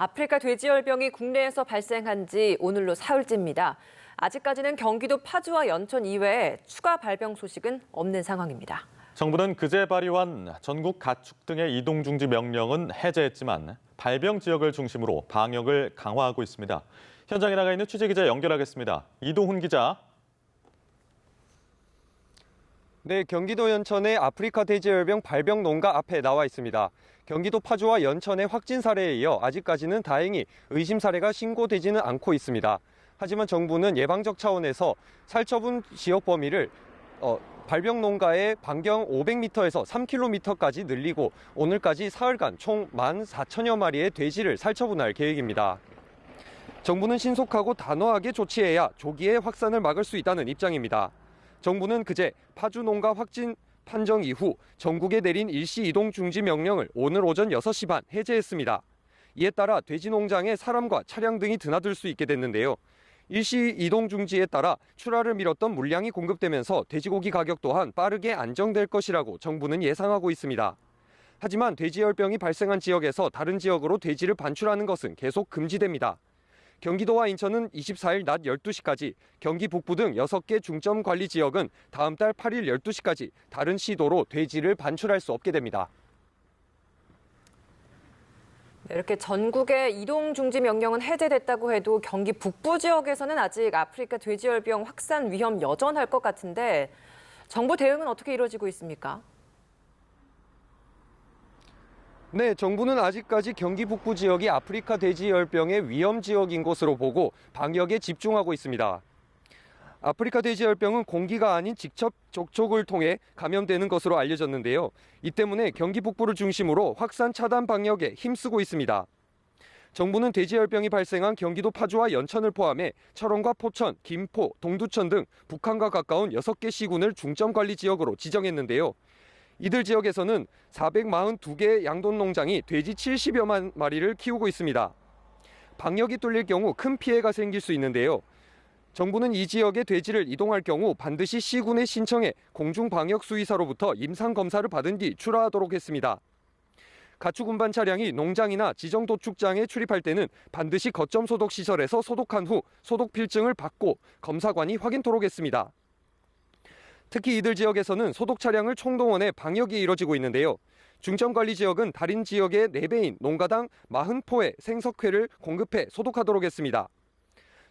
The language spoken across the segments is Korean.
아프리카 돼지열병이 국내에서 발생한 지 오늘로 사흘째입니다. 아직까지는 경기도 파주와 연천 이외에 추가 발병 소식은 없는 상황입니다. 정부는 그제 발의한 전국 가축 등의 이동 중지 명령은 해제했지만 발병 지역을 중심으로 방역을 강화하고 있습니다. 현장에 나가 있는 취재기자 연결하겠습니다. 이동훈 기자. 네, 경기도 연천의 아프리카 돼지열병 발병 농가 앞에 나와 있습니다. 경기도 파주와 연천의 확진 사례에 이어 아직까지는 다행히 의심 사례가 신고되지는 않고 있습니다. 하지만 정부는 예방적 차원에서 살처분 지역 범위를 발병 농가의 반경 500m에서 3km까지 늘리고 오늘까지 사흘간 총 14,000여 마리의 돼지를 살처분할 계획입니다. 정부는 신속하고 단호하게 조치해야 조기에 확산을 막을 수 있다는 입장입니다. 정부는 그제 파주 농가 확진 판정 이후 전국에 내린 일시 이동 중지 명령을 오늘 오전 6시 반 해제했습니다. 이에 따라 돼지 농장에 사람과 차량 등이 드나들 수 있게 됐는데요. 일시 이동 중지에 따라 출하를 미뤘던 물량이 공급되면서 돼지고기 가격 또한 빠르게 안정될 것이라고 정부는 예상하고 있습니다. 하지만 돼지열병이 발생한 지역에서 다른 지역으로 돼지를 반출하는 것은 계속 금지됩니다. 경기도와 인천은 24일 낮 12시까지, 경기 북부 등 6개 중점 관리 지역은 다음 달 8일 12시까지 다른 시도로 돼지를 반출할 수 없게 됩니다. 이렇게 전국의 이동 중지 명령은 해제됐다고 해도 경기 북부 지역에서는 아직 아프리카 돼지열병 확산 위험 여전할 것 같은데 정부 대응은 어떻게 이루어지고 있습니까? 네, 정부는 아직까지 경기 북부 지역이 아프리카 돼지열병의 위험 지역인 것으로 보고 방역에 집중하고 있습니다. 아프리카 돼지열병은 공기가 아닌 직접 접촉을 통해 감염되는 것으로 알려졌는데요. 이 때문에 경기 북부를 중심으로 확산 차단 방역에 힘쓰고 있습니다. 정부는 돼지열병이 발생한 경기도 파주와 연천을 포함해 철원과 포천, 김포, 동두천 등 북한과 가까운 6개 시군을 중점관리 지역으로 지정했는데요. 이들 지역에서는 442개의 양돈 농장이 돼지 70여만 마리를 키우고 있습니다. 방역이 뚫릴 경우 큰 피해가 생길 수 있는데요. 정부는 이 지역에 돼지를 이동할 경우 반드시 시군에 신청해 공중방역수의사로부터 임상검사를 받은 뒤 출하하도록 했습니다. 가축 운반 차량이 농장이나 지정 도축장에 출입할 때는 반드시 거점 소독 시설에서 소독한 후 소독 필증을 받고 검사관이 확인토록 했습니다. 특히 이들 지역에서는 소독 차량을 총동원해 방역이 이뤄지고 있는데요. 중점관리 지역은 다른 지역의 4배인 농가당 40포의 생석회를 공급해 소독하도록 했습니다.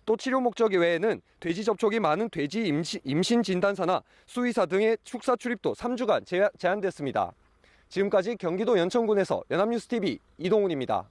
또 치료 목적 외에는 돼지 접촉이 많은 돼지 임신 진단사나 수의사 등의 축사 출입도 3주간 제한됐습니다. 지금까지 경기도 연천군에서 연합뉴스TV 이동훈입니다.